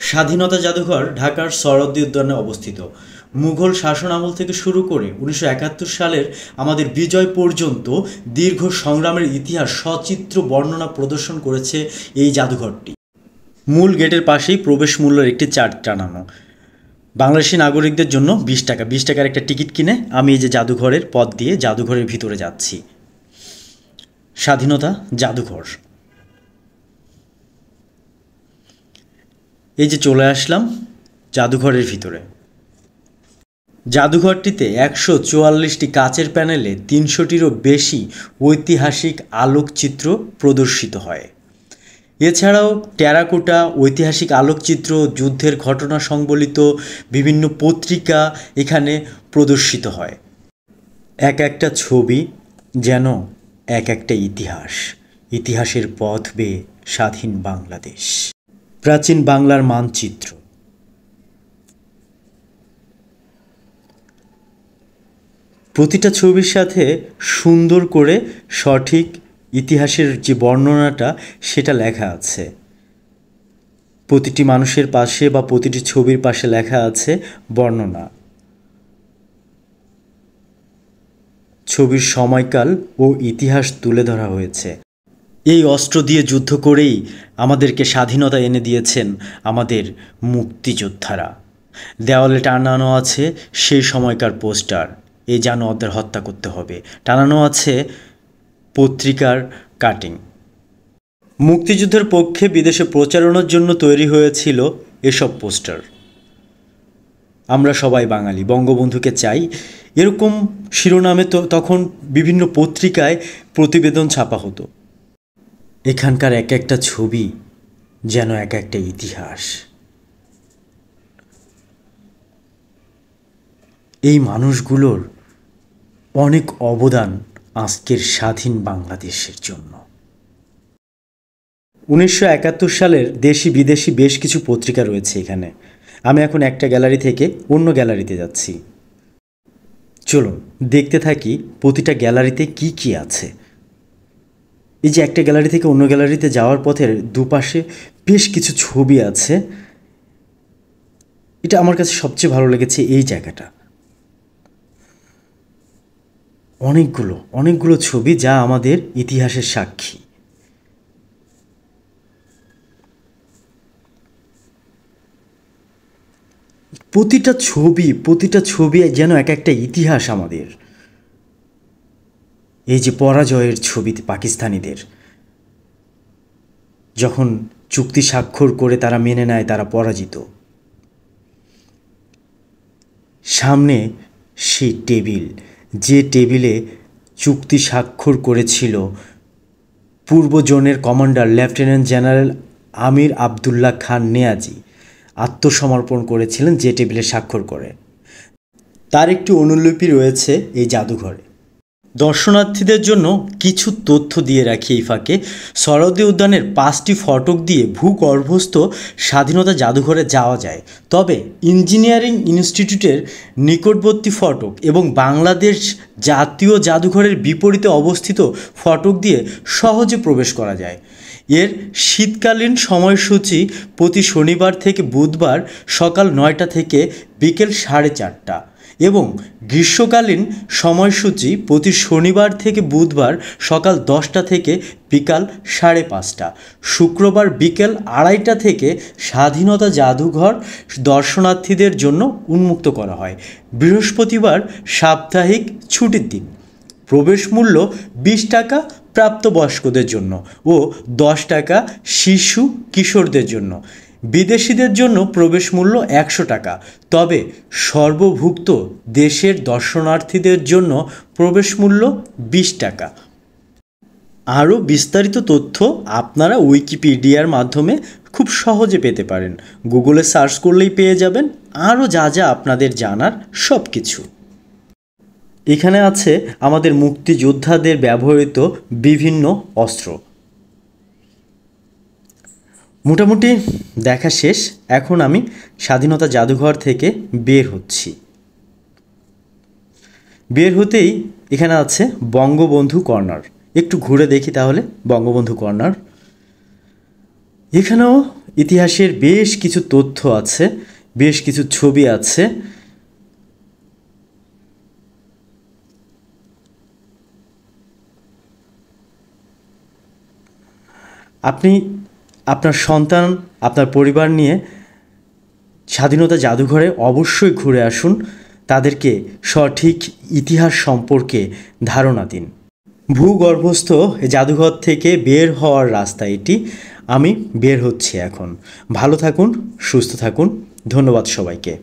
স্বাধীনতা জাদুঘর ঢাকার সরোয়ার্দী উদ্যানে অবস্থিত। মুঘল শাসন আমল থেকে শুরু করে 1971 সালের আমাদের বিজয় পর্যন্ত দীর্ঘ সংগ্রামের ইতিহাস সচিত্র বর্ণনা প্রদর্শন করেছে এই জাদুঘরটি। মূল গেটের পাশেই প্রবেশ মূল্যের একটি চার্ট টানানো। বাংলাদেশি নাগরিকদের জন্য 20 টাকা, 20 টাকার একটা টিকিট কিনে আমি এই যে জাদুঘরের পথ দিয়ে জাদুঘরের ভিতরে যাচ্ছি। স্বাধীনতা জাদুঘর, এই যে চলে আসলাম জাদুঘরের ভিতরে। জাদুঘরটিতে 144টি কাচের প্যানেলে 300টিরও বেশি ঐতিহাসিক আলোকচিত্র প্রদর্শিত হয়। এছাড়াও টেরাকোটা, ঐতিহাসিক আলোকচিত্র, যুদ্ধের ঘটনা সংবলিত বিভিন্ন পত্রিকা এখানে প্রদর্শিত হয়। এক একটা ছবি যেন এক একটা ইতিহাস, ইতিহাসের পথ বেয়ে স্বাধীন বাংলাদেশ। প্রাচীন বাংলার মানচিত্র, প্রতিটা ছবির সাথে সুন্দর করে সঠিক ইতিহাসের যে বর্ণনাটা সেটা লেখা আছে। প্রতিটি মানুষের পাশে বা প্রতিটি ছবির পাশে লেখা আছে বর্ণনা, ছবির সময়কাল ও ইতিহাস তুলে ধরা হয়েছে। এই অস্ত্র দিয়ে যুদ্ধ করেই আমাদেরকে স্বাধীনতা এনে দিয়েছেন আমাদের মুক্তিযোদ্ধারা। দেওয়ালে টানানো আছে সেই সময়কার পোস্টার, এই জানোয়ারদের হত্যা করতে হবে। টানানো আছে পত্রিকার কাটিং। মুক্তিযুদ্ধের পক্ষে বিদেশে প্রচারণার জন্য তৈরি হয়েছিল এসব পোস্টার। আমরা সবাই বাঙালি, বঙ্গবন্ধুকে চাই, এরকম শিরোনামে তো তখন বিভিন্ন পত্রিকায় প্রতিবেদন ছাপা হতো। এখানকার এক একটা ছবি যেন এক একটা ইতিহাস। এই মানুষগুলোর অনেক অবদান আজকের স্বাধীন বাংলাদেশের জন্য। 1971 সালের দেশি বিদেশি বেশ কিছু পত্রিকা রয়েছে এখানে। আমি এখন একটা গ্যালারি থেকে অন্য গ্যালারিতে যাচ্ছি। চলুন দেখতে থাকি প্রতিটা গ্যালারিতে কি কি আছে। এই যে একটা গ্যালারি থেকে অন্য গ্যালারিতে যাওয়ার পথের দুপাশে বেশ কিছু ছবি আছে। এটা আমার কাছে সবচেয়ে ভালো লেগেছে এই জায়গাটা। অনেকগুলো ছবি যা আমাদের ইতিহাসের সাক্ষী। প্রতিটা ছবি যেন এক একটা ইতিহাস আমাদের। এই যে পরাজয়ের ছবি পাকিস্তানিদের, যখন চুক্তি স্বাক্ষর করে তারা মেনে নেয় তারা পরাজিত। সামনে সেই টেবিল, যে টেবিলে চুক্তি স্বাক্ষর করেছিল পূর্ব জোনের কমান্ডার লেফটেন্যান্ট জেনারেল আমির আবদুল্লাহ খান নিয়াজি, আত্মসমর্পণ করেছিলেন যে টেবিলে স্বাক্ষর করে। তার একটি অনুলিপি রয়েছে এই জাদুঘরে। দর্শনার্থীদের জন্য কিছু তথ্য দিয়ে রাখি এই ফাঁকে। সরোয়ার্দী উদ্যানের 5টি ফটক দিয়ে ভূগর্ভস্থ স্বাধীনতা জাদুঘরে যাওয়া যায়, তবে ইঞ্জিনিয়ারিং ইনস্টিটিউটের নিকটবর্তী ফটক এবং বাংলাদেশ জাতীয় জাদুঘরের বিপরীতে অবস্থিত ফটক দিয়ে সহজে প্রবেশ করা যায়। এর শীতকালীন সময়সূচি প্রতি শনিবার থেকে বুধবার সকাল 9টা থেকে বিকেল 4:30 এবং গ্রীষ্মকালীন সময়সূচি প্রতি শনিবার থেকে বুধবার সকাল 10টা থেকে বিকাল 5:30। শুক্রবার বিকেল 2:30 থেকে স্বাধীনতা জাদুঘর দর্শনার্থীদের জন্য উন্মুক্ত করা হয়। বৃহস্পতিবার সাপ্তাহিক ছুটির দিন। প্রবেশ মূল্য 20 টাকা প্রাপ্তবয়স্কদের জন্য ও 10 টাকা শিশু কিশোরদের জন্য। বিদেশিদের জন্য প্রবেশ মূল্য 100 টাকা, তবে সর্বভুক্ত দেশের দর্শনার্থীদের জন্য প্রবেশ মূল্য 20 টাকা। আরও বিস্তারিত তথ্য আপনারা উইকিপিডিয়ার মাধ্যমে খুব সহজে পেতে পারেন। গুগলে সার্চ করলেই পেয়ে যাবেন আরও যা যা আপনাদের জানার সব কিছু। এখানে আছে আমাদের মুক্তিযোদ্ধাদের ব্যবহৃত বিভিন্ন অস্ত্র। মোটামুটি দেখা শেষ। এখন আমি স্বাধীনতা জাদুঘর থেকে বের হচ্ছি। বের হতেই এখানে আছে বঙ্গবন্ধু কর্নার। একটু ঘুরে দেখি তাহলে বঙ্গবন্ধু কর্নার। এখানেও ইতিহাসের বেশ কিছু তথ্য আছে, বেশ কিছু ছবি আছে। আপনি আপনার সন্তান, আপনার পরিবার নিয়ে স্বাধীনতা জাদুঘরে অবশ্যই ঘুরে আসুন, তাদেরকে সঠিক ইতিহাস সম্পর্কে ধারণা দিন। ভূগর্ভস্থ জাদুঘর থেকে বের হওয়ার রাস্তা এটি। আমি বের হচ্ছি এখন। ভালো থাকুন, সুস্থ থাকুন। ধন্যবাদ সবাইকে।